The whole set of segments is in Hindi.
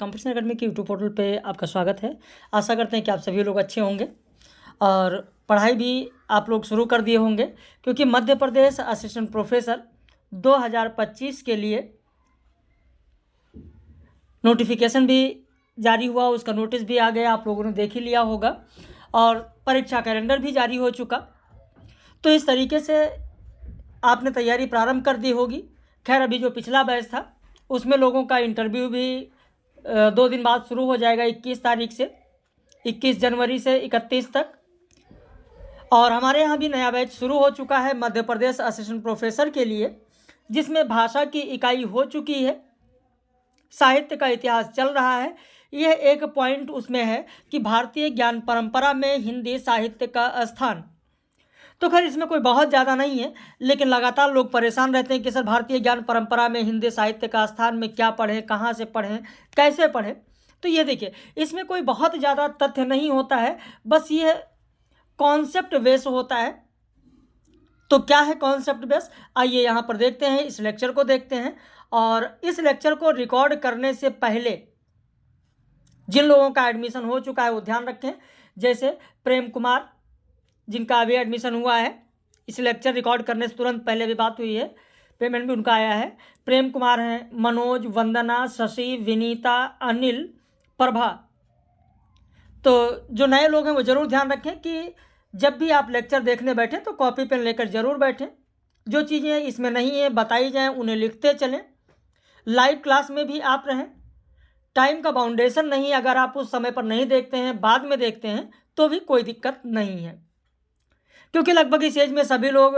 कंपटीशन अकेडमी के यूट्यूब पोर्टल पे आपका स्वागत है। आशा करते हैं कि आप सभी लोग अच्छे होंगे और पढ़ाई भी आप लोग शुरू कर दिए होंगे, क्योंकि मध्य प्रदेश असिस्टेंट प्रोफेसर 2025 के लिए नोटिफिकेशन भी जारी हुआ, उसका नोटिस भी आ गया, आप लोगों ने देख ही लिया होगा और परीक्षा कैलेंडर भी जारी हो चुका। तो इस तरीके से आपने तैयारी प्रारंभ कर दी होगी। खैर, अभी जो पिछला बैच था उसमें लोगों का इंटरव्यू भी 2 दिन बाद शुरू हो जाएगा, 21 तारीख से 21 जनवरी से 31 तक। और हमारे यहाँ भी नया बैच शुरू हो चुका है मध्य प्रदेश असिस्टेंट प्रोफेसर के लिए, जिसमें भाषा की इकाई हो चुकी है, साहित्य का इतिहास चल रहा है। यह एक पॉइंट उसमें है कि भारतीय ज्ञान परंपरा में हिंदी साहित्य का स्थान। तो खैर, इसमें कोई बहुत ज़्यादा नहीं है, लेकिन लगातार लोग परेशान रहते हैं कि सर भारतीय ज्ञान परंपरा में हिंदी साहित्य का स्थान में क्या पढ़ें, कहाँ से पढ़ें, कैसे पढ़ें। तो ये देखिए, इसमें कोई बहुत ज़्यादा तथ्य नहीं होता है, बस ये कॉन्सेप्ट बेस होता है। तो क्या है कॉन्सेप्ट बेस, आइए यहाँ पर देखते हैं, इस लेक्चर को देखते हैं। और इस लेक्चर को रिकॉर्ड करने से पहले जिन लोगों का एडमिशन हो चुका है वो ध्यान रखें, जैसे प्रेम कुमार जिनका अभी एडमिशन हुआ है, इस लेक्चर रिकॉर्ड करने से तुरंत पहले भी बात हुई है, पेमेंट भी उनका आया है। प्रेम कुमार हैं, मनोज, वंदना, शशि, विनीता, अनिल, प्रभा। तो जो नए लोग हैं वो ज़रूर ध्यान रखें कि जब भी आप लेक्चर देखने बैठें तो कॉपी पेन लेकर ज़रूर बैठें। जो चीज़ें इसमें नहीं है बताई जाएँ उन्हें लिखते चलें। लाइव क्लास में भी आप रहें। टाइम का बाउंडेशन नहीं, अगर आप उस समय पर नहीं देखते हैं, बाद में देखते हैं तो भी कोई दिक्कत नहीं है, क्योंकि लगभग इस एज में सभी लोग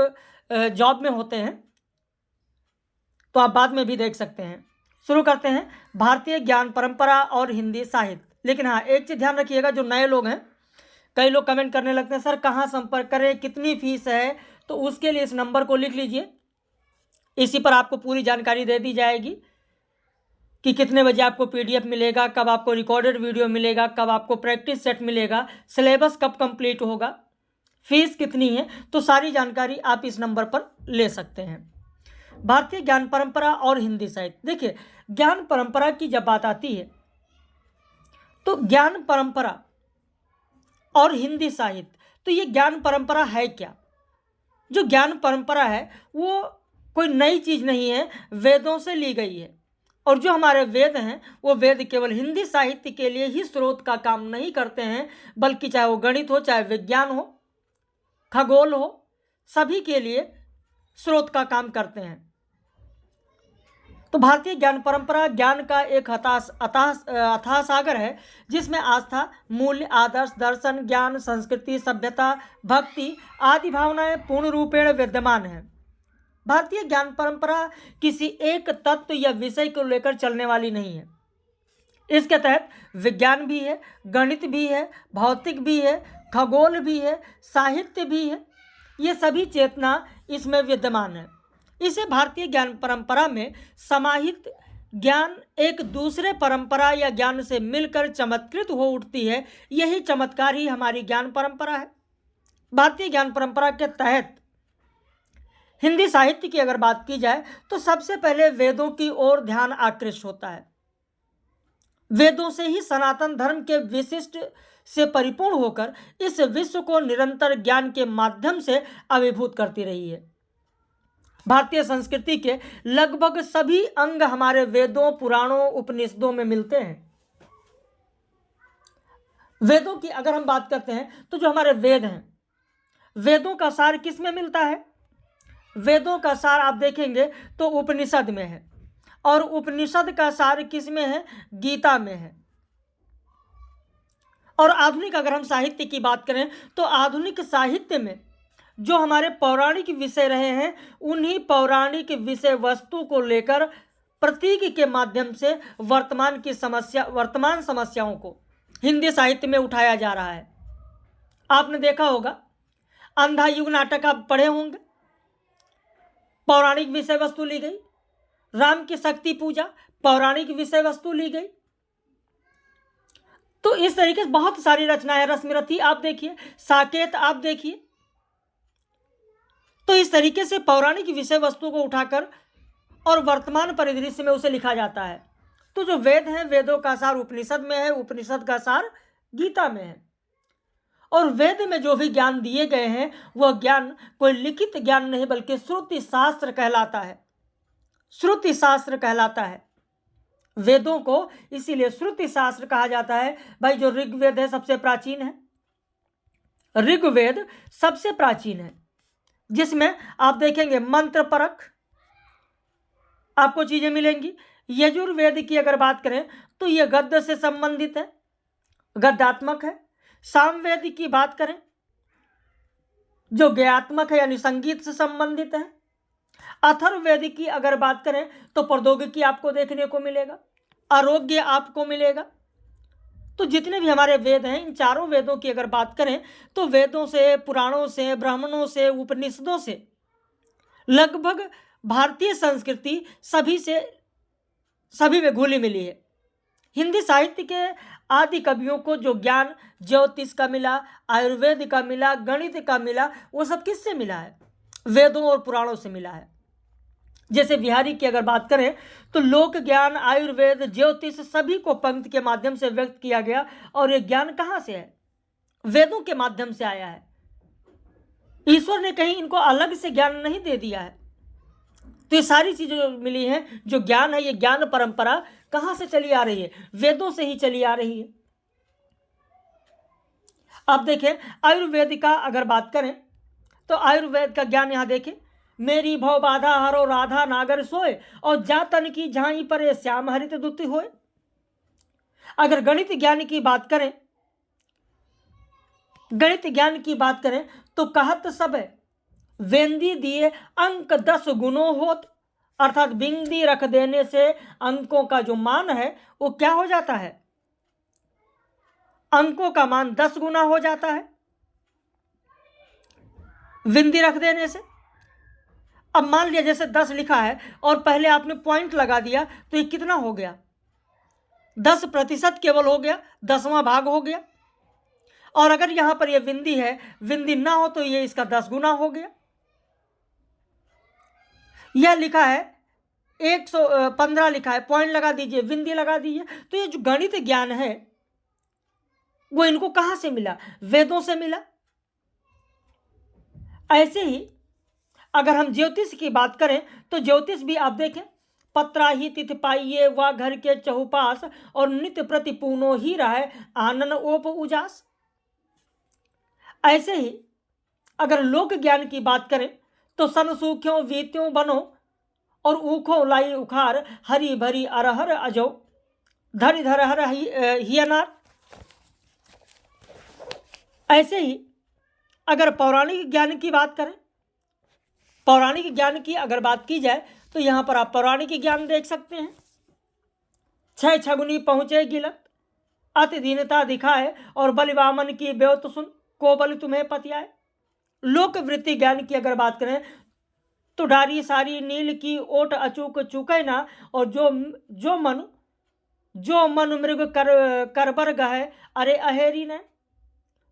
जॉब में होते हैं, तो आप बाद में भी देख सकते हैं। शुरू करते हैं, भारतीय ज्ञान परंपरा और हिंदी साहित्य। लेकिन हाँ, एक चीज़ ध्यान रखिएगा, जो नए लोग हैं, कई लोग कमेंट करने लगते हैं सर कहाँ संपर्क करें, कितनी फीस है, तो उसके लिए इस नंबर को लिख लीजिए। इसी पर आपको पूरी जानकारी दे दी जाएगी कि कितने बजे आपको PDF मिलेगा, कब आपको रिकॉर्डेड वीडियो मिलेगा, कब आपको प्रैक्टिस सेट मिलेगा, सिलेबस कब कंप्लीट होगा, फीस कितनी है। तो सारी जानकारी आप इस नंबर पर ले सकते हैं। भारतीय ज्ञान परंपरा और हिंदी साहित्य। देखिए, ज्ञान परंपरा की जब बात आती है तो ज्ञान परंपरा और हिंदी साहित्य, तो ये ज्ञान परंपरा है क्या? जो ज्ञान परंपरा है वो कोई नई चीज़ नहीं है, वेदों से ली गई है। और जो हमारे वेद हैं वो वेद केवल हिंदी साहित्य के लिए ही स्रोत का काम नहीं करते हैं, बल्कि चाहे वो गणित हो, चाहे विज्ञान हो, खगोल हो, सभी के लिए स्रोत का काम करते हैं। तो भारतीय ज्ञान परंपरा ज्ञान का एक अथाह सागर है, जिसमें आस्था, मूल्य, आदर्श, दर्शन, ज्ञान, संस्कृति, सभ्यता, भक्ति आदि भावनाएं पूर्ण रूपेण विद्यमान हैं। भारतीय ज्ञान परंपरा किसी एक तत्व या विषय को लेकर चलने वाली नहीं है। इसके तहत विज्ञान भी है, गणित भी है, भौतिक भी है, खगोल भी है, साहित्य भी है। ये सभी चेतना इसमें विद्यमान है। इसे भारतीय ज्ञान परंपरा में समाहित ज्ञान एक दूसरे परंपरा या ज्ञान से मिलकर चमत्कृत हो उठती है। यही चमत्कार ही हमारी ज्ञान परंपरा है। भारतीय ज्ञान परंपरा के तहत हिंदी साहित्य की अगर बात की जाए तो सबसे पहले वेदों की ओर ध्यान आकृष्ट होता है। वेदों से ही सनातन धर्म के विशिष्ट से परिपूर्ण होकर इस विश्व को निरंतर ज्ञान के माध्यम से अभिभूत करती रही है। भारतीय संस्कृति के लगभग सभी अंग हमारे वेदों, पुराणों, उपनिषदों में मिलते हैं। वेदों की अगर हम बात करते हैं तो जो हमारे वेद हैं, वेदों का सार किस में मिलता है? वेदों का सार आप देखेंगे तो उपनिषद में है, और उपनिषद का सार किस में है? गीता में है। और आधुनिक अगर हम साहित्य की बात करें तो आधुनिक साहित्य में जो हमारे पौराणिक विषय रहे हैं, उन्हीं पौराणिक विषय वस्तु को लेकर प्रतीक के माध्यम से वर्तमान समस्याओं को हिंदी साहित्य में उठाया जा रहा है। आपने देखा होगा, अंधा युग नाटक आप पढ़े होंगे, पौराणिक विषय वस्तु ली गई। राम की शक्ति पूजा, पौराणिक विषय वस्तु ली गई। तो इस तरीके से बहुत सारी रचनाएं, रश्मिरथी आप देखिए, साकेत आप देखिए। तो इस तरीके से पौराणिक विषय वस्तु को उठाकर और वर्तमान परिदृश्य में उसे लिखा जाता है। तो जो वेद हैं, वेदों का सार उपनिषद में है, उपनिषद का सार गीता में है। और वेद में जो भी ज्ञान दिए गए हैं वह ज्ञान कोई लिखित ज्ञान नहीं बल्कि श्रुति शास्त्र कहलाता है, श्रुति शास्त्र कहलाता है। वेदों को इसीलिए श्रुति शास्त्र कहा जाता है। भाई जो ऋग्वेद है सबसे प्राचीन है, ऋग्वेद सबसे प्राचीन है, जिसमें आप देखेंगे मंत्र परक आपको चीजें मिलेंगी। यजुर्वेद की अगर बात करें तो यह गद्य से संबंधित है, गद्यात्मक है। सामवेद की बात करें जो गयात्मक है यानी संगीत से संबंधित है। अथर्ववेद की अगर बात करें तो प्रौद्योगिकी आपको देखने को मिलेगा, आरोग्य आपको मिलेगा। तो जितने भी हमारे वेद हैं, इन चारों वेदों की अगर बात करें तो वेदों से, पुराणों से, ब्राह्मणों से, उपनिषदों से लगभग भारतीय संस्कृति सभी में घुली मिली है। हिंदी साहित्य के आदि कवियों को जो ज्ञान ज्योतिष का मिला, आयुर्वेद का मिला, गणित का मिला, वो सब किससे मिला है? वेदों और पुराणों से मिला है। जैसे बिहारी की अगर बात करें तो लोक ज्ञान, आयुर्वेद, ज्योतिष सभी को पंक्ति के माध्यम से व्यक्त किया गया। और ये ज्ञान कहाँ से है? वेदों के माध्यम से आया है। ईश्वर ने कहीं इनको अलग से ज्ञान नहीं दे दिया है। तो ये सारी चीजें जो मिली हैं, जो ज्ञान है, ये ज्ञान परंपरा कहां से चली आ रही है? वेदों से ही चली आ रही है। अब देखें आयुर्वेद का अगर बात करें तो आयुर्वेद का ज्ञान यहां देखें, मेरी भव बाधा हरो राधा नागर सोए, और जातन की झाई पर श्याम हरित दुति होए। अगर गणित ज्ञान की बात करें, गणित ज्ञान की बात करें तो कहत सब वेंदी दिए अंक 10 गुणों होत, अर्थात बिंदी रख देने से अंकों का जो मान है वो क्या हो जाता है? अंकों का मान 10 गुना हो जाता है बिंदी रख देने से। अब मान लिया जैसे 10 लिखा है और पहले आपने पॉइंट लगा दिया तो ये कितना हो गया? 10% केवल हो गया, 10वां भाग हो गया। और अगर यहां पर ये बिंदी है, बिंदी ना हो तो ये इसका 10 गुना हो गया। यह लिखा है 115 लिखा है, पॉइंट लगा दीजिए, बिंदी लगा दीजिए। तो ये जो गणित ज्ञान है वो इनको कहां से मिला? वेदों से मिला। ऐसे ही अगर हम ज्योतिष की बात करें तो ज्योतिष भी आप देखें, पत्रा ही तिथि पाइये व घर के चहुपास, और नित्य प्रति पूनो ही रहे आनन ओप उजास। ऐसे ही अगर लोक ज्ञान की बात करें तो सन सूख्यों वीत्यों बनो, और ऊखों लाई उखार हरी भरी अरहर अजो, धरि धरहर ही अनार। ऐसे ही अगर पौराणिक ज्ञान की बात करें, पौराणिक ज्ञान की अगर बात की जाए तो यहां पर आप पौराणिक ज्ञान देख सकते हैं। 6 छगुनी पहुंचे गिलत, अति दीनता दिखाए, और बलिवामन की ब्योत सुन, को बल तुम्हें पतियाए। लोक वृत्ति ज्ञान की अगर बात करें तो डारी सारी नील की ओट अचूक चूके ना, और जो मन मृग करबर गहे अरे अहेरी ने।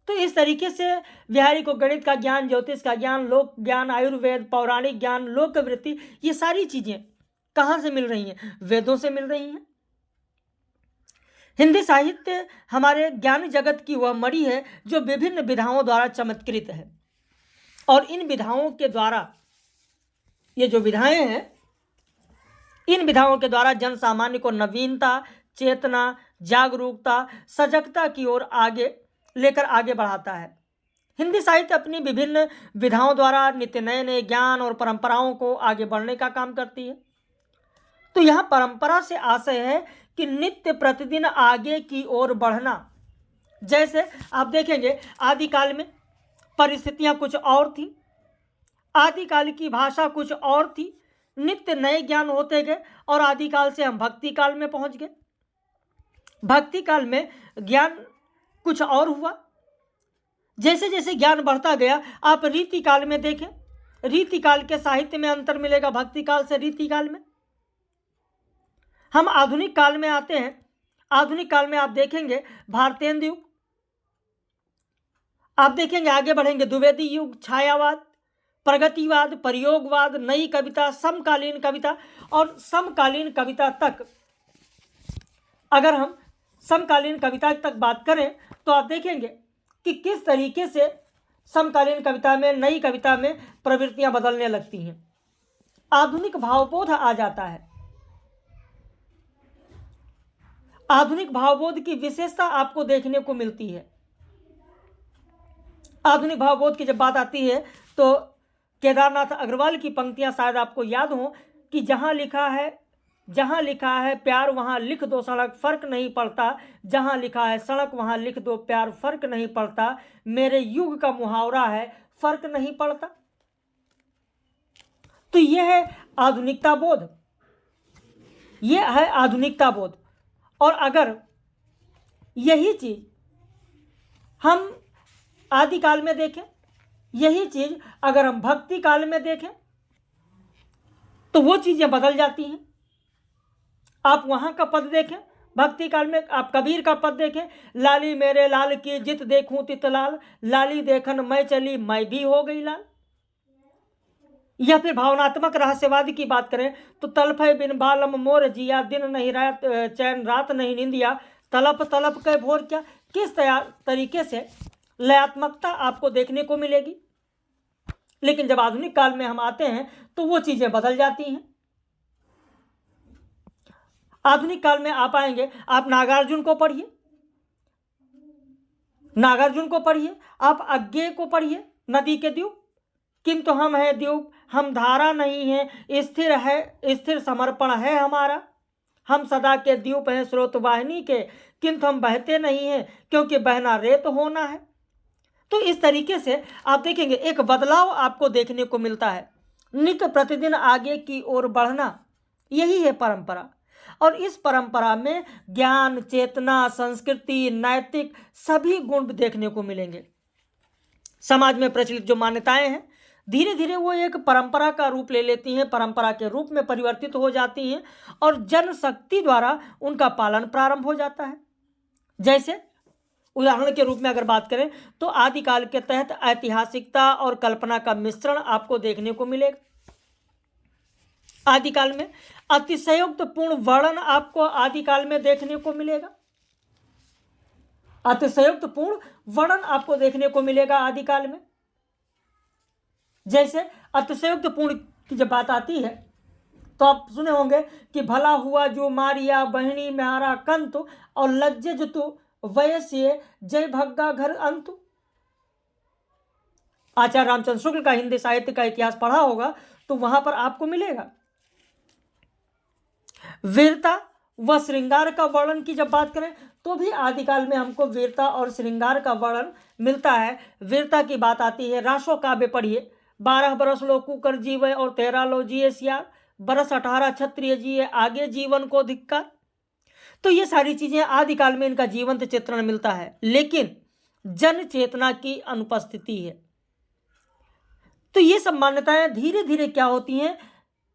तो इस तरीके से बिहारी को गणित का ज्ञान, ज्योतिष का ज्ञान, लोक ज्ञान, आयुर्वेद, पौराणिक ज्ञान, लोक वृत्ति, ये सारी चीजें कहां से मिल रही हैं? वेदों से मिल रही हैं। हिंदी साहित्य हमारे ज्ञान जगत की वह मणि है जो विभिन्न विधाओं द्वारा चमत्कृत है। और इन विधाओं के द्वारा, ये जो विधाएं हैं, इन विधाओं के द्वारा जन सामान्य को नवीनता, चेतना, जागरूकता, सजगता की ओर लेकर आगे बढ़ाता है। हिंदी साहित्य अपनी विभिन्न विधाओं द्वारा नित्य नए नए ज्ञान और परंपराओं को आगे बढ़ने का काम करती है। तो यह परंपरा से आशय है कि नित्य प्रतिदिन आगे की ओर बढ़ना। जैसे आप देखेंगे आदिकाल में परिस्थितियां कुछ और थी, आदिकाल की भाषा कुछ और थी, नित्य नए ज्ञान होते गए, और आदिकाल से हम भक्ति काल में पहुंच गए। भक्ति काल में ज्ञान कुछ और हुआ। जैसे जैसे ज्ञान बढ़ता गया, आप रीति काल में देखें, रीति काल के साहित्य में अंतर मिलेगा भक्ति काल से रीति काल में। हम आधुनिक काल में आते हैं। आधुनिक काल में आप देखेंगे भारतेंदु युग, आप देखेंगे आगे बढ़ेंगे द्विवेदी युग, छायावाद, प्रगतिवाद, प्रयोगवाद, नई कविता, समकालीन कविता, और समकालीन कविता तक अगर हम समकालीन कविता तक बात करें तो आप देखेंगे कि किस तरीके से समकालीन कविता में, नई कविता में प्रवृत्तियां बदलने लगती हैं। आधुनिक भावबोध आ जाता है। आधुनिक भावबोध की विशेषता आपको देखने को मिलती है। आधुनिक भावबोध की जब बात आती है तो केदारनाथ अग्रवाल की पंक्तियां शायद आपको याद हो कि जहां लिखा है प्यार वहां लिख दो सड़क, फर्क नहीं पड़ता। जहां लिखा है सड़क वहां लिख दो प्यार, फर्क नहीं पड़ता। मेरे युग का मुहावरा है, फर्क नहीं पड़ता। तो यह है आधुनिकता बोध, यह है आधुनिकता बोध। और अगर यही चीज हम आदिकाल में देखें, यही चीज अगर हम भक्ति काल में देखें तो वो चीजें बदल जाती हैं। आप वहां का पद देखें, भक्ति काल में आप कबीर का पद देखें, लाली मेरे लाल की जित देखूं तित लाल, लाली देखन मैं चली मैं भी हो गई लाल। या फिर भावनात्मक रहस्यवाद की बात करें तो तलफे बिन बालम मोर जिया, दिन नहीं रात चैन रात नहीं निंदिया, तलप तलप के भोर क्या। किस तरीके से लयात्मकता आपको देखने को मिलेगी। लेकिन जब आधुनिक काल में हम आते हैं तो वो चीजें बदल जाती हैं। आधुनिक काल में आप आएंगे, आप नागार्जुन को पढ़िए, नागार्जुन को पढ़िए, आप अज्ञेय को पढ़िए, नदी के द्वीप, किंतु हम है द्वीप, हम धारा नहीं है, स्थिर समर्पण है हमारा। हम सदा के द्वीप हैं स्रोत वाहिनी के, किंतु हम बहते नहीं हैं क्योंकि बहना रेत होना है। तो इस तरीके से आप देखेंगे एक बदलाव आपको देखने को मिलता है। नित्य प्रतिदिन आगे की ओर बढ़ना, यही है परंपरा। और इस परंपरा में ज्ञान, चेतना, संस्कृति, नैतिक सभी गुण देखने को मिलेंगे। समाज में प्रचलित जो मान्यताएं हैं धीरे धीरे वो एक परंपरा का रूप ले लेती हैं, परंपरा के रूप में परिवर्तित हो जाती हैं और जनशक्ति द्वारा उनका पालन प्रारंभ हो जाता है। जैसे उदाहरण के रूप में अगर बात करें तो आदिकाल के तहत ऐतिहासिकता और कल्पना का मिश्रण आपको देखने को मिलेगा। आदिकाल में अतिशयोक्तपूर्ण वर्णन आपको आदिकाल में देखने को मिलेगा। अतिशयोक्तपूर्ण वर्णन आपको देखने को मिलेगा आदिकाल में। जैसे अतिशयोक्तपूर्ण की जब बात आती है तो आप सुने होंगे कि भला हुआ जो मारिया बहनी म्यारा कंतु, और लज्जे जो तू वयस्य जय भग्गा घर अंतु। आचार्य रामचंद्र शुक्ल का हिंदी साहित्य का इतिहास पढ़ा होगा तो वहां पर आपको मिलेगा। वीरता व श्रृंगार का वर्णन की जब बात करें तो भी आदिकाल में हमको वीरता और श्रृंगार का वर्णन मिलता है। वीरता की बात आती है, रासो काव्य पढ़िए, 12 बरस लो कुकर जीवे और 13 लो जिए सियार, बरस 18 क्षत्रिय जिए आगे जीवन को धिक्कार। तो ये सारी चीजें आदिकाल में इनका जीवंत चित्रण मिलता है, लेकिन जन चेतना की अनुपस्थिति है। तो ये सब मान्यताएं धीरे धीरे क्या होती हैं,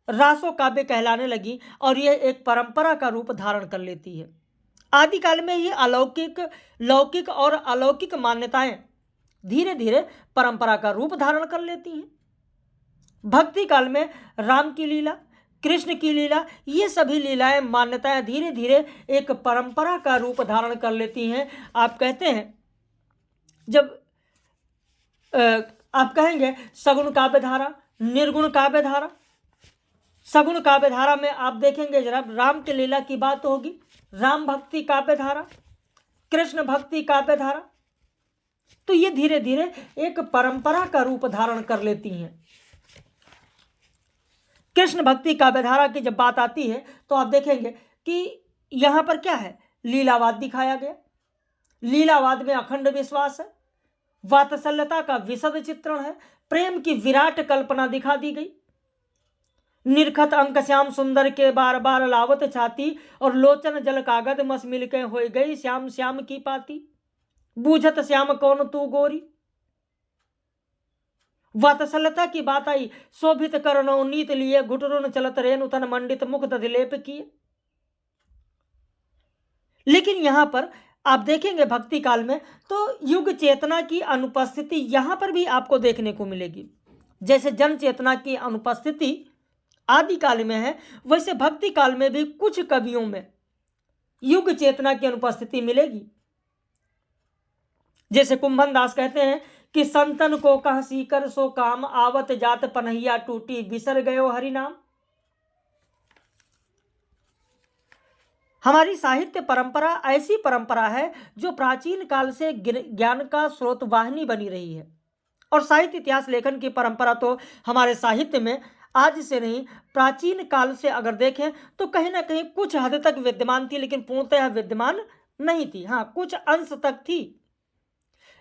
रासो काव्य कहलाने लगी और यह एक परंपरा का रूप धारण कर लेती है। आदिकाल में ही लौकिक और अलौकिक मान्यताएं धीरे धीरे परंपरा का रूप धारण कर लेती हैं। भक्ति काल में राम की लीला, कृष्ण की लीला, ये सभी लीलाएं, मान्यताएं धीरे धीरे एक परंपरा का रूप धारण कर लेती हैं। आप कहते हैं जब आप कहेंगे सगुण काव्य धारा, निर्गुण काव्य धारा। सगुण काव्य धारा में आप देखेंगे जरा राम की लीला की बात होगी, राम भक्ति काव्य धारा, कृष्ण भक्ति काव्य धारा। तो ये धीरे धीरे एक परंपरा का रूप धारण कर लेती हैं। कृष्ण भक्ति काव्य धारा की जब बात आती है तो आप देखेंगे कि यहां पर क्या है, लीलावाद दिखाया गया। लीलावाद में अखंड विश्वास है, वात्सल्यता का विशद चित्रण है, प्रेम की विराट कल्पना दिखा दी गई। निरखत अंक श्याम सुंदर के बार बार लावत छाती, और लोचन जल कागद मस मिल के हो गई श्याम श्याम की पाती, बूझत श्याम कौन तू गोरी। वात्सल्यता की बात आई, शोभित करणो नीत लिए, घुटरुन चलत रेणु तन मंडित मुख दधिलेप किए। लेकिन यहां पर आप देखेंगे भक्ति काल में तो युग चेतना की अनुपस्थिति यहां पर भी आपको देखने को मिलेगी। जैसे जन चेतना की अनुपस्थिति आदिकाल में है, वैसे भक्ति काल में भी कुछ कवियों में युग चेतना की अनुपस्थिति मिलेगी। जैसे कुंभन दास कहते हैं कि संतन को कह सीकर सो काम, आवत जात पनहिया टूटी बिसर गयो हरि नाम। हमारी साहित्य परंपरा ऐसी परंपरा है जो प्राचीन काल से ज्ञान का स्रोत वाहिनी बनी रही है। और साहित्य इतिहास लेखन की परंपरा तो हमारे साहित्य में आज से नहीं, प्राचीन काल से अगर देखें तो कहीं ना कहीं कुछ हद तक विद्यमान थी, लेकिन पूर्णतः विद्यमान नहीं थी। हाँ, कुछ अंश तक थी।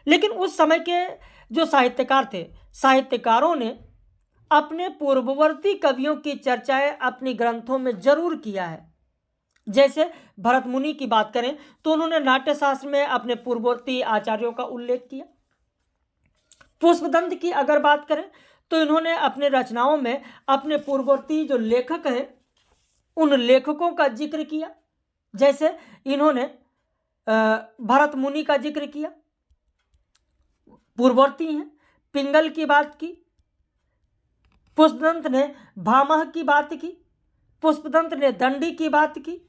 लेकिन उस समय के जो साहित्यकार थे, साहित्यकारों ने अपने पूर्ववर्ती कवियों की चर्चाएं अपनी ग्रंथों में जरूर किया है। जैसे भरत मुनि की बात करें तो उन्होंने नाट्यशास्त्र में अपने पूर्ववर्ती आचार्यों का उल्लेख किया। पुष्पदंत की अगर बात करें तो इन्होंने अपने रचनाओं में अपने पूर्ववर्ती जो लेखक हैं उन लेखकों का जिक्र किया। जैसे इन्होंने भरत मुनि का जिक्र किया, पूर्ववर्ती हैं। पिंगल की बात की, पुष्पदंत ने भामह की बात की, पुष्पदंत ने दंडी की बात की।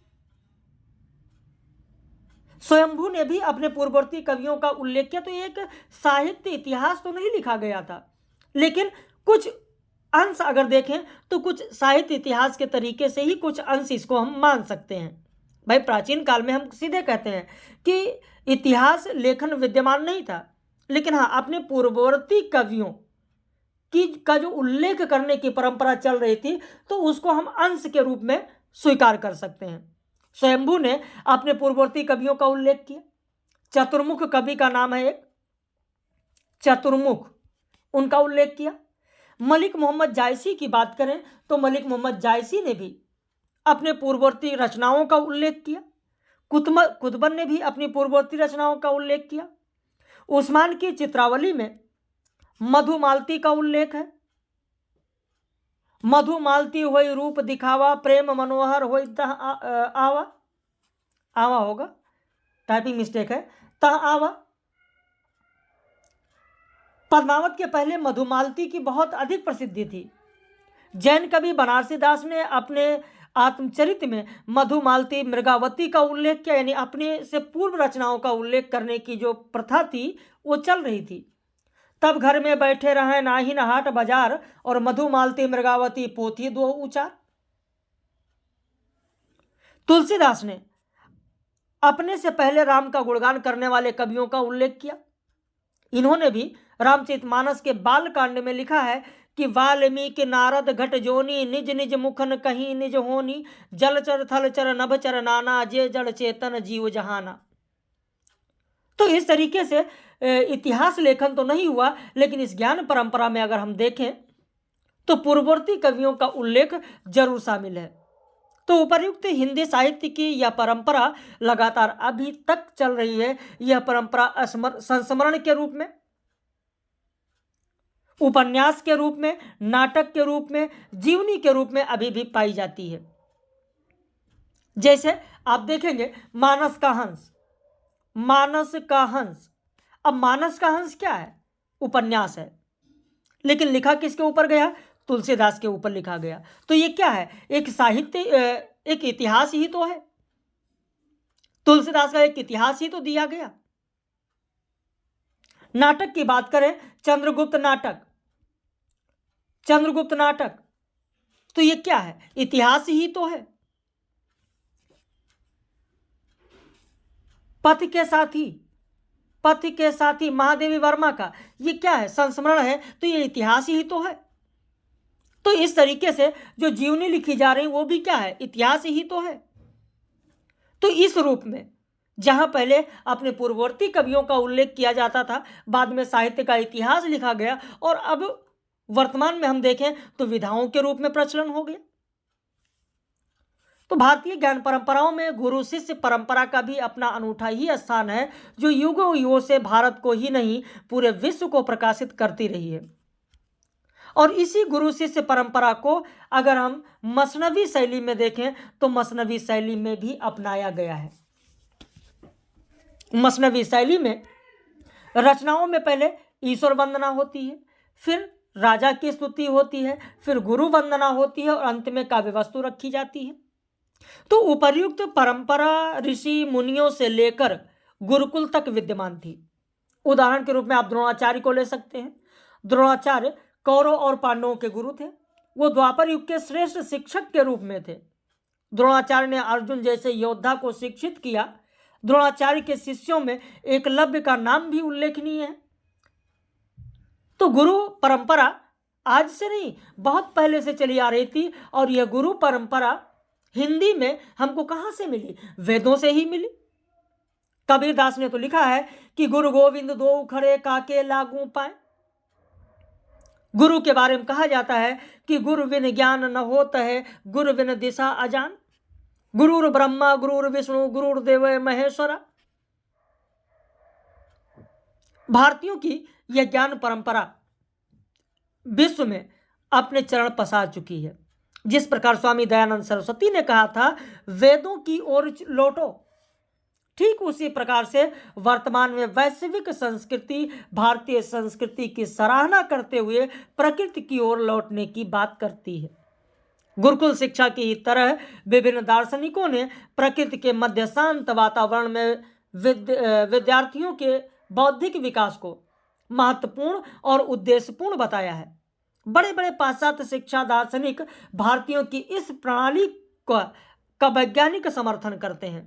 स्वयंभू ने भी अपने पूर्ववर्ती कवियों का उल्लेख किया। तो एक साहित्य इतिहास तो नहीं लिखा गया था, लेकिन कुछ अंश अगर देखें तो कुछ साहित्य इतिहास के तरीके से ही कुछ अंश इसको हम मान सकते हैं। भाई, प्राचीन काल में हम सीधे कहते हैं कि इतिहास लेखन विद्यमान नहीं था, लेकिन हाँ, अपने पूर्ववर्ती कवियों का जो उल्लेख करने की परंपरा चल रही थी तो उसको हम अंश के रूप में स्वीकार कर सकते हैं। स्वयंभू ने अपने पूर्ववर्ती कवियों का उल्लेख किया। चतुर्मुख कवि का नाम है एक, चतुर्मुख, उनका उल्लेख किया। मलिक मोहम्मद जायसी की बात करें तो मलिक मोहम्मद जायसी ने भी अपने पूर्ववर्ती रचनाओं का उल्लेख किया। कुतुबन ने भी अपनी पूर्ववर्ती रचनाओं का उल्लेख किया। उस्मान की चित्रावली में मधुमालती का उल्लेख है। मधुमालती होई रूप दिखावा, प्रेम मनोहर होई तह आवा, आवा होगा, टाइपिंग मिस्टेक है, तह आवा। पद्मावत के पहले मधुमालती की बहुत अधिक प्रसिद्धि थी। जैन कवि बनारसी दास ने अपने आत्मचरित्र में मधुमालती मृगावती का उल्लेख किया, यानी अपने से पूर्व रचनाओं का उल्लेख करने की जो प्रथा थी वो चल रही थी। तब घर में बैठे रहे नाही न हाट बाजार, और मधुमालती मृगावती पोथी दो उचार। तुलसीदास ने अपने से पहले राम का गुणगान करने वाले कवियों का उल्लेख किया। इन्होंने भी रामचरितमानस के बाल कांड में लिखा है कि वाल्मीकि नारद घट जोनी, निज निज मुखन कहीं निज होनी, जलचर थलचर नभचर नाना, जे जड़ चेतन जीव जहाना। तो इस तरीके से इतिहास लेखन तो नहीं हुआ, लेकिन इस ज्ञान परंपरा में अगर हम देखें तो पूर्ववर्ती कवियों का उल्लेख जरूर शामिल है। तो उपर्युक्त हिंदी साहित्य की यह परंपरा लगातार अभी तक चल रही है। यह परंपरा संस्मरण के रूप में, उपन्यास के रूप में, नाटक के रूप में, जीवनी के रूप में अभी भी पाई जाती है। जैसे आप देखेंगे मानस का हंस, मानस का हंस। अब मानस का हंस क्या है? उपन्यास है, लेकिन लिखा किसके ऊपर गया? तुलसीदास के ऊपर लिखा गया। तो ये क्या है? एक साहित्य, एक इतिहास ही तो है। तुलसीदास का एक इतिहास ही तो दिया गया। नाटक की बात करें, चंद्रगुप्त नाटक, चंद्रगुप्त नाटक, तो ये क्या है? इतिहास ही तो है। पथ के साथी, पथ के साथी महादेवी वर्मा का ये क्या है? संस्मरण है, तो ये इतिहास ही तो है। तो इस तरीके से जो जीवनी लिखी जा रही वो भी क्या है? इतिहास ही तो है। तो इस रूप में जहां पहले अपने पूर्ववर्ती कवियों का उल्लेख किया जाता था, बाद में साहित्य का इतिहास लिखा गया, और अब वर्तमान में हम देखें तो विधाओं के रूप में प्रचलन हो गया। तो भारतीय ज्ञान परंपराओं में गुरु शिष्य परंपरा का भी अपना अनूठा ही स्थान है, जो युगों युगों से भारत को ही नहीं पूरे विश्व को प्रकाशित करती रही है। और इसी गुरु शिष्य परंपरा को अगर हम मसनवी शैली में देखें तो मसनवी शैली में भी अपनाया गया है। मसनवी शैली में रचनाओं में पहले ईश्वर वंदना होती है, फिर राजा की स्तुति होती है, फिर गुरु वंदना होती है, और अंत में काव्य वस्तु रखी जाती है। तो उपर्युक्त परंपरा ऋषि मुनियों से लेकर गुरुकुल तक विद्यमान थी। उदाहरण के रूप में आप द्रोणाचार्य को ले सकते हैं। द्रोणाचार्य कौरव और पांडवों के गुरु थे। वो द्वापर युग के श्रेष्ठ शिक्षक के रूप में थे। द्रोणाचार्य ने अर्जुन जैसे योद्धा को शिक्षित किया। द्रोणाचार्य के शिष्यों में एकलव्य का नाम भी उल्लेखनीय है। तो गुरु परंपरा आज से नहीं, बहुत पहले से चली आ रही थी। और यह गुरु परंपरा हिंदी में हमको कहाँ से मिली? वेदों से ही मिली। कबीरदास ने तो लिखा है कि गुरु गोविंद दो खड़े काके लागू पाए। गुरु के बारे में कहा जाता है कि गुरु बिन ज्ञान न होत है, गुरु बिन दिशा अजान। गुरुर ब्रह्मा गुरुर विष्णु गुरुर्देव महेश्वरा। भारतीयों की यह ज्ञान परंपरा विश्व में अपने चरण पसार चुकी है। जिस प्रकार स्वामी दयानंद सरस्वती ने कहा था, वेदों की ओर लौटो, ठीक उसी प्रकार से वर्तमान में वैश्विक संस्कृति भारतीय संस्कृति की सराहना करते हुए प्रकृति की ओर लौटने की बात करती है। गुरुकुल शिक्षा की तरह विभिन्न दार्शनिकों ने प्रकृति के मध्य शांत वातावरण में विद्यार्थियों के बौद्धिक विकास को महत्वपूर्ण और उद्देश्यपूर्ण बताया है। बड़े बड़े पाश्चात्य शिक्षा दार्शनिक भारतीयों की इस प्रणाली का वैज्ञानिक समर्थन करते हैं।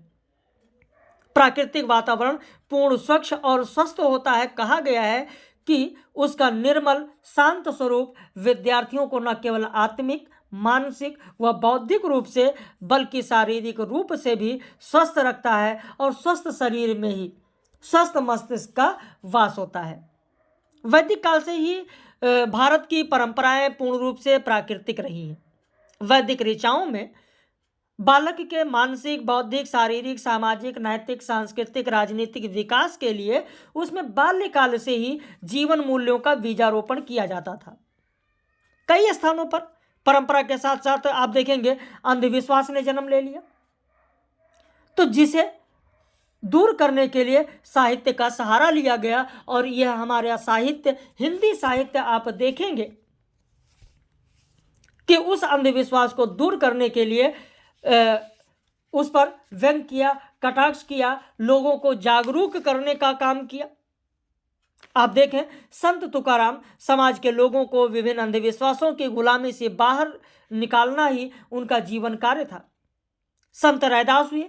प्राकृतिक वातावरण पूर्ण स्वच्छ और स्वस्थ होता है। कहा गया है कि उसका निर्मल शांत स्वरूप विद्यार्थियों को न केवल आत्मिक, मानसिक व बौद्धिक रूप से बल्कि शारीरिक रूप से भी स्वस्थ रखता है। और स्वस्थ शरीर में ही स्वस्थ मस्तिष्क का वास होता है। वैदिक काल से ही भारत की परंपराएं पूर्ण रूप से प्राकृतिक रही हैं। वैदिक ऋचाओं में बालक के मानसिक, बौद्धिक, शारीरिक, सामाजिक, नैतिक, सांस्कृतिक, राजनीतिक विकास के लिए उसमें बाल्यकाल से ही जीवन मूल्यों का बीजारोपण किया जाता था। कई स्थानों पर परंपरा के साथ साथ आप देखेंगे अंधविश्वास ने जन्म ले लिया, तो जिसे दूर करने के लिए साहित्य का सहारा लिया गया। और यह हमारा साहित्य, हिंदी साहित्य, आप देखेंगे कि उस अंधविश्वास को दूर करने के लिए उस पर व्यंग किया, कटाक्ष किया, लोगों को जागरूक करने का काम किया। आप देखें, संत तुकाराम समाज के लोगों को विभिन्न अंधविश्वासों की गुलामी से बाहर निकालना ही उनका जीवन कार्य था। संत रैदास हुए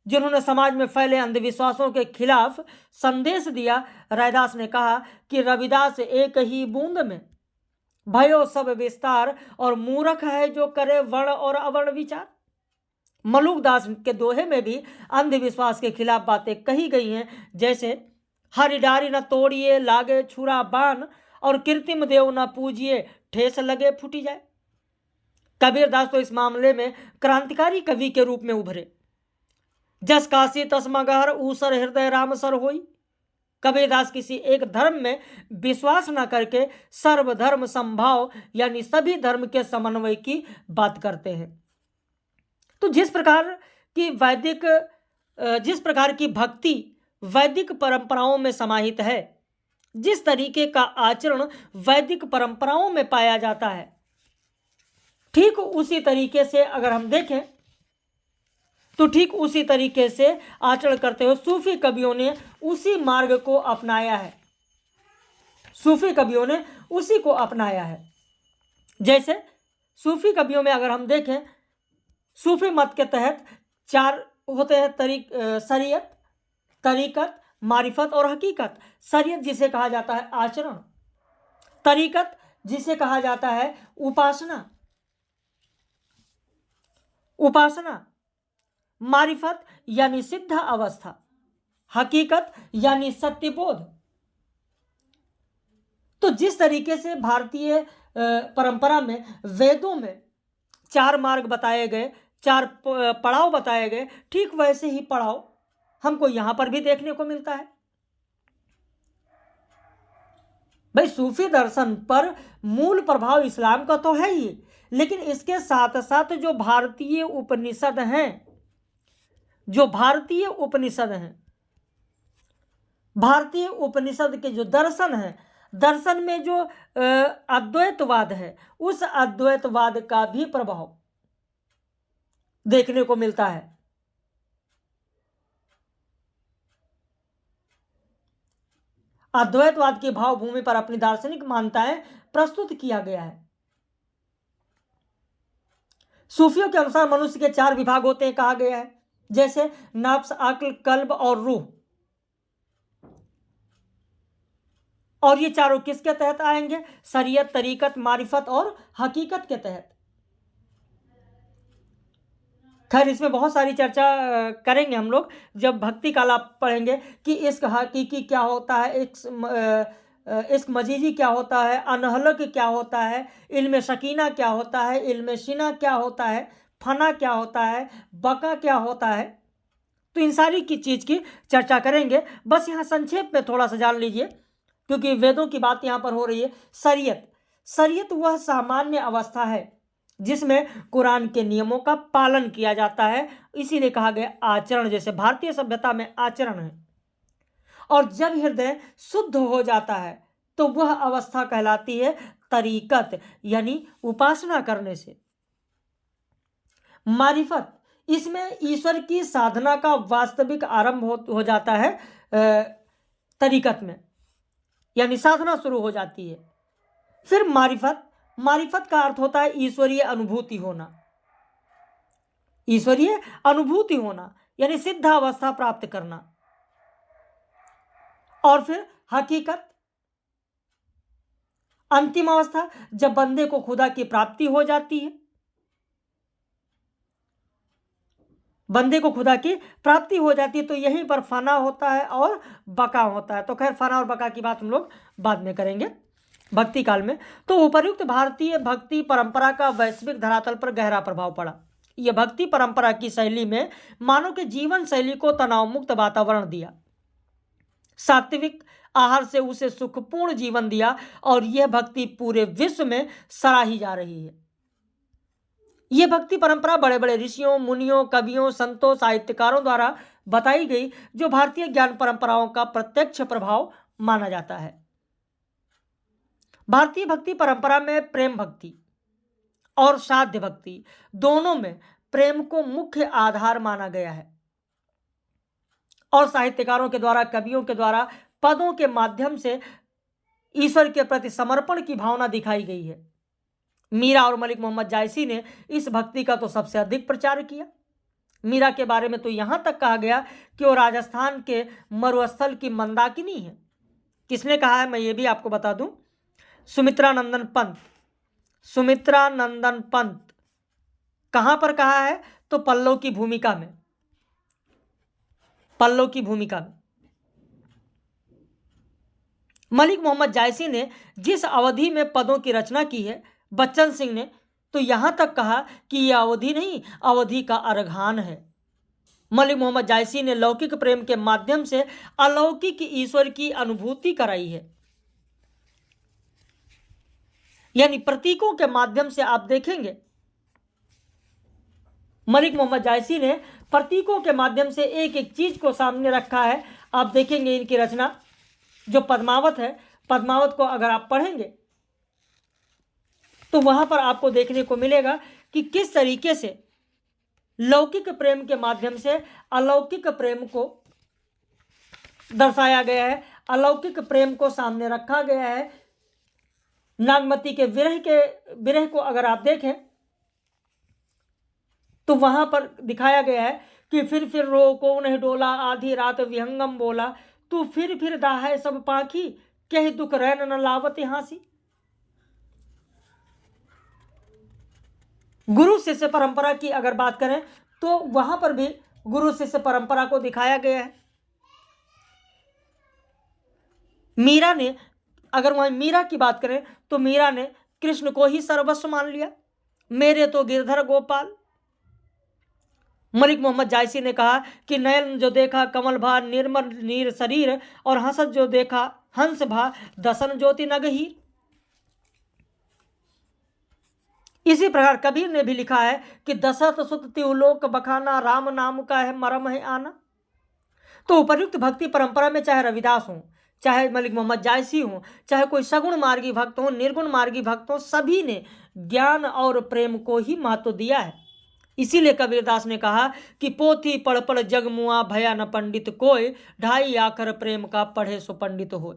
जिन्होंने समाज में फैले अंधविश्वासों के खिलाफ संदेश दिया। रैदास ने कहा कि रविदास एक ही बूंद में भयो सब विस्तार, और मूर्ख है जो करे वर्ण और अवर्ण विचार। मलुकदास के दोहे में भी अंधविश्वास के खिलाफ बातें कही गई हैं, जैसे हरि डारी न तोड़िए लागे छुरा बान, और कृत्रिम देव न पूजिए ठेस लगे फूटी जाए। कबीरदास तो इस मामले में क्रांतिकारी कवि के रूप में उभरे। जस काशी तस मगहर ऊसर हृदय राम सर होई। कबीरदास किसी एक धर्म में विश्वास न करके सर्वधर्म संभाव यानी सभी धर्म के समन्वय की बात करते हैं। तो जिस प्रकार की भक्ति वैदिक परंपराओं में समाहित है, जिस तरीके का आचरण वैदिक परंपराओं में पाया जाता है, ठीक उसी तरीके से अगर हम देखें तो ठीक उसी तरीके से आचरण करते हुए सूफी कवियों ने उसी मार्ग को अपनाया है। सूफी कवियों ने उसी को अपनाया है। जैसे सूफी कवियों में अगर हम देखें, सूफी मत के तहत 4 होते हैं शरीयत, तरीकत, मारिफत और हकीकत। शरीयत जिसे कहा जाता है आचरण, तरीकत जिसे कहा जाता है उपासना, मारिफत यानी सिद्ध अवस्था, हकीकत यानी सत्यबोध। तो जिस तरीके से भारतीय परंपरा में वेदों में 4 मार्ग बताए गए, 4 पड़ाव बताए गए, ठीक वैसे ही पड़ाव हमको यहां पर भी देखने को मिलता है। भाई, सूफी दर्शन पर मूल प्रभाव इस्लाम का तो है ही, लेकिन इसके साथ साथ जो भारतीय उपनिषद हैं, भारतीय उपनिषद के जो दर्शन हैं, दर्शन में जो अद्वैतवाद है, उस अद्वैतवाद का भी प्रभाव देखने को मिलता है। अद्वैतवाद की भावभूमि पर अपनी दार्शनिक मान्यताएं प्रस्तुत किया गया है। सूफियों के अनुसार मनुष्य के 4 विभाग होते हैं कहा गया है, जैसे नफ्स, अक्ल, कल्ब और रूह। और ये चारों किसके तहत आएंगे? शरीयत, तरीकत, मारिफत और हकीकत के तहत। खैर इसमें बहुत सारी चर्चा करेंगे हम लोग जब भक्ति का लाभ पढ़ेंगे कि इश्क हकीकी क्या होता है, इश्क मजीजी क्या होता है, अनहलक क्या होता है, इल्म शकीना क्या होता है, इल्म शिना क्या होता है, फना क्या होता है, बका क्या होता है। तो इन सारी की चीज़ की चर्चा करेंगे। बस यहाँ संक्षेप में थोड़ा सा जान लीजिए, क्योंकि वेदों की बात यहाँ पर हो रही है। शरीयत वह सामान्य अवस्था है जिसमें कुरान के नियमों का पालन किया जाता है, इसीलिए कहा गया आचरण। जैसे भारतीय सभ्यता में आचरण है। और जब हृदय शुद्ध हो जाता है तो वह अवस्था कहलाती है तरीकत, यानी उपासना करने से। मारिफत, इसमें ईश्वर की साधना का वास्तविक आरंभ हो जाता है तरीकत में, यानी साधना शुरू हो जाती है। फिर मारिफत का अर्थ होता है ईश्वरीय अनुभूति होना। ईश्वरीय अनुभूति होना यानी सिद्धावस्था प्राप्त करना। और फिर हकीकत, अंतिम अवस्था, जब बंदे को खुदा की प्राप्ति हो जाती है। बंदे को खुदा की प्राप्ति हो जाती है तो यहीं पर फना होता है और बका होता है। तो खैर फना और बका की बात हम लोग बाद में करेंगे भक्ति काल में। तो उपर्युक्त भारतीय भक्ति परंपरा का वैश्विक धरातल पर गहरा प्रभाव पड़ा। यह भक्ति परंपरा की शैली में मानव के जीवन शैली को तनाव मुक्त वातावरण दिया, सात्विक आहार से उसे सुखपूर्ण जीवन दिया, और यह भक्ति पूरे विश्व में सराही जा रही है। यह भक्ति परंपरा बड़े बड़े ऋषियों, मुनियों, कवियों, संतों, साहित्यकारों द्वारा बताई गई, जो भारतीय ज्ञान परंपराओं का प्रत्यक्ष प्रभाव माना जाता है। भारतीय भक्ति परंपरा में प्रेम भक्ति और साध्य भक्ति दोनों में प्रेम को मुख्य आधार माना गया है, और साहित्यकारों के द्वारा, कवियों के द्वारा पदों के माध्यम से ईश्वर के प्रति समर्पण की भावना दिखाई गई है। मीरा और मलिक मोहम्मद जायसी ने इस भक्ति का तो सबसे अधिक प्रचार किया। मीरा के बारे में तो यहाँ तक कहा गया कि वो राजस्थान के मरुस्थल की मंदाकिनी है। किसने कहा है मैं ये भी आपको बता दूं, सुमित्रानंदन पंत। कहाँ पर कहा है? तो पल्लव की भूमिका में। मलिक मोहम्मद जायसी ने जिस अवधि में पदों की रचना की है, बच्चन सिंह ने तो यहाँ तक कहा कि यह अवधि नहीं, अवधि का अर्घान है। मलिक मोहम्मद जायसी ने लौकिक प्रेम के माध्यम से अलौकिक ईश्वर की अनुभूति कराई है। यानी प्रतीकों के माध्यम से आप देखेंगे, मलिक मोहम्मद जायसी ने प्रतीकों के माध्यम से एक एक चीज को सामने रखा है। आप देखेंगे इनकी रचना जो पद्मावत है, पद्मावत को अगर आप पढ़ेंगे तो वहां पर आपको देखने को मिलेगा कि किस तरीके से लौकिक प्रेम के माध्यम से अलौकिक प्रेम को दर्शाया गया है, अलौकिक प्रेम को सामने रखा गया है। नागमती के विरह को अगर आप देखें तो वहां पर दिखाया गया है कि फिर रो को नहीं डोला, आधी रात विहंगम बोला, तू फिर दाहे सब पाखी, कह दुख रैन न लावत हांसी। गुरु शिष्य परंपरा की अगर बात करें तो वहां पर भी गुरु शिष्य परंपरा को दिखाया गया है। मीरा ने, अगर वहां मीरा की बात करें तो मीरा ने कृष्ण को ही सर्वस्व मान लिया, मेरे तो गिरधर गोपाल। मलिक मोहम्मद जायसी ने कहा कि नयन जो देखा कमल भा निर्मल नीर शरीर, और हंसत जो देखा हंस भा दसन ज्योति नगहीर। इसी प्रकार कबीर ने भी लिखा है कि दशरथ सुत त्रिलोक बखाना, राम नाम का है मरम है आना। तो उपर्युक्त भक्ति परंपरा में चाहे रविदास हो, चाहे मलिक मोहम्मद जायसी हो, चाहे कोई सगुण मार्गी भक्त हो, निर्गुण मार्गी भक्त हो, सभी ने ज्ञान और प्रेम को ही महत्व दिया है। इसीलिए कबीरदास ने कहा कि पोथी पढ़ पढ़ जग मुआ भया न पंडित कोय, ढाई आखर प्रेम का पढ़े सो पंडित होय।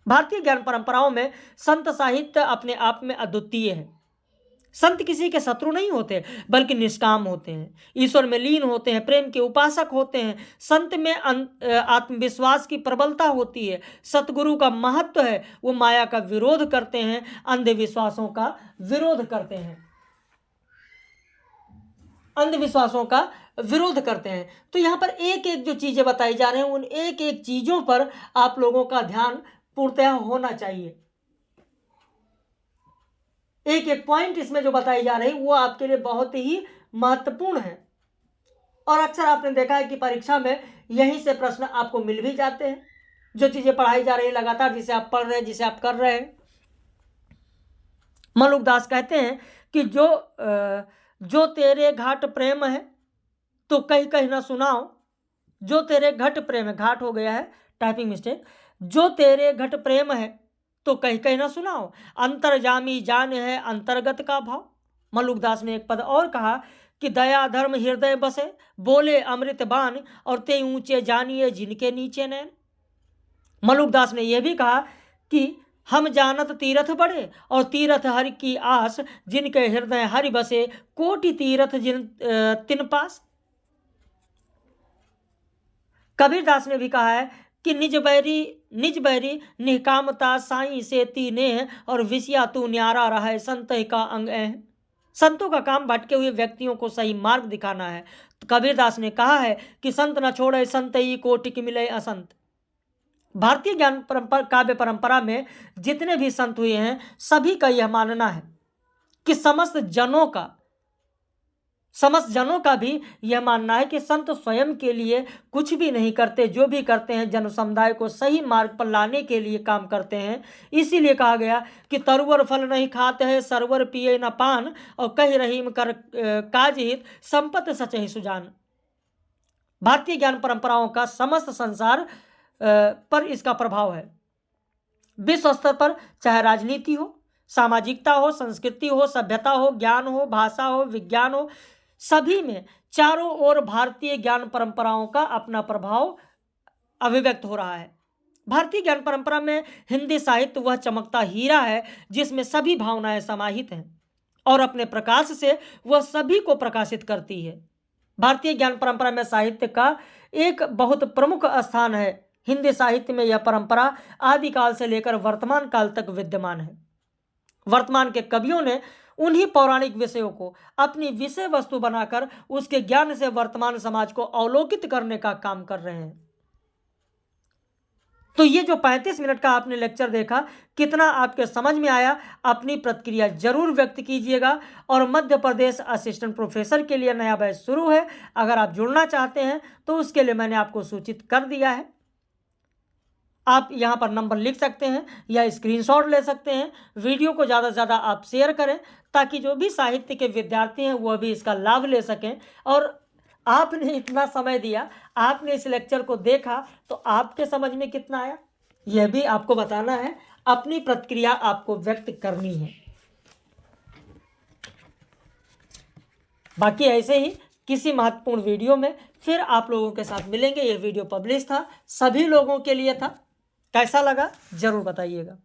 भारतीय ज्ञान परंपराओं में संत साहित्य अपने आप में अद्वितीय है। संत किसी के शत्रु नहीं होते, बल्कि निष्काम होते हैं, ईश्वर में लीन होते हैं, प्रेम के उपासक होते हैं। संत में आत्मविश्वास की प्रबलता होती है। सतगुरु का महत्व है, वो माया का विरोध करते हैं, अंधविश्वासों का विरोध करते हैं, अंधविश्वासों का विरोध करते हैं। तो यहाँ पर एक एक जो चीजें बताई जा रही हैं, उन एक एक चीजों पर आप लोगों का ध्यान पूर्णतः होना चाहिए। एक एक पॉइंट इसमें जो बताई जा रही वो आपके लिए बहुत ही महत्वपूर्ण है। और अक्सर आपने देखा है कि परीक्षा में यहीं से प्रश्न आपको मिल भी जाते हैं। जो चीजें पढ़ाई जा रही लगातार, जिसे आप पढ़ रहे हैं, जिसे आप कर रहे हैं। मलुकदास कहते हैं कि जो तेरे घाट प्रेम है तो कहीं कहीं ना सुनाओ। जो तेरे घट प्रेम है, घाट हो गया है, टाइपिंग मिस्टेक। जो तेरे घट प्रेम है तो कहीं कहीं ना सुनाओ, अंतर्जामी जान है अंतर्गत का भाव। मलुकदास ने एक पद और कहा कि दया धर्म हृदय बसे, बोले अमृत बाण, और ते ऊंचे जानिए जिनके नीचे नैन। मलुकदास ने यह भी कहा कि हम जानत तीरथ बड़े, और तीरथ हरि की आस, जिनके हृदय हरि बसे, कोटि तीरथ जिन तिन पास। कबीरदास ने भी कहा है कि निज बैरी निकामता साई से तीने, और विषया तू न्यारा रहा संत का अंग है। संतों का काम भटके हुए व्यक्तियों को सही मार्ग दिखाना है। तो कबीरदास ने कहा है कि संत न छोड़े संत ही, कोटि मिले असंत। भारतीय ज्ञान काव्य परंपरा में जितने भी संत हुए हैं, सभी का यह मानना है कि समस्त जनों का भी यह मानना है कि संत स्वयं के लिए कुछ भी नहीं करते। जो भी करते हैं, जन समुदाय को सही मार्ग पर लाने के लिए काम करते हैं। इसीलिए कहा गया कि तरुवर फल नहीं खाते हैं, सरवर पिए न पान, और कही रहीम कर काज हित, संपत सच ही सुजान। भारतीय ज्ञान परंपराओं का समस्त संसार पर इसका प्रभाव है। विश्व स्तर पर चाहे राजनीति हो, सामाजिकता हो, संस्कृति हो, सभ्यता हो, ज्ञान हो, भाषा हो, विज्ञान हो, सभी में चारों ओर भारतीय ज्ञान परंपराओं का अपना प्रभाव अभिव्यक्त हो रहा है। भारतीय ज्ञान परंपरा में हिंदी साहित्य वह चमकता हीरा है जिसमें सभी भावनाएं समाहित हैं, और अपने प्रकाश से वह सभी को प्रकाशित करती है। भारतीय ज्ञान परंपरा में साहित्य का एक बहुत प्रमुख स्थान है। हिंदी साहित्य में यह परंपरा आदिकाल से लेकर वर्तमान काल तक विद्यमान है। वर्तमान के कवियों ने उन्हीं पौराणिक विषयों को अपनी विषय वस्तु बनाकर उसके ज्ञान से वर्तमान समाज को अवलोकित करने का काम कर रहे हैं। तो ये जो 35 मिनट का आपने लेक्चर देखा, कितना आपके समझ में आया, अपनी प्रतिक्रिया जरूर व्यक्त कीजिएगा। और मध्य प्रदेश असिस्टेंट प्रोफेसर के लिए नया बैच शुरू है। अगर आप जुड़ना चाहते हैं तो उसके लिए मैंने आपको सूचित कर दिया है। आप यहाँ पर नंबर लिख सकते हैं या स्क्रीनशॉट ले सकते हैं। वीडियो को ज़्यादा से ज़्यादा आप शेयर करें, ताकि जो भी साहित्य के विद्यार्थी हैं वह भी इसका लाभ ले सकें। और आपने इतना समय दिया, आपने इस लेक्चर को देखा, तो आपके समझ में कितना आया यह भी आपको बताना है। अपनी प्रतिक्रिया आपको व्यक्त करनी है। बाकी ऐसे ही किसी महत्वपूर्ण वीडियो में फिर आप लोगों के साथ मिलेंगे। यह वीडियो पब्लिश था, सभी लोगों के लिए था। कैसा लगा जरूर बताइएगा।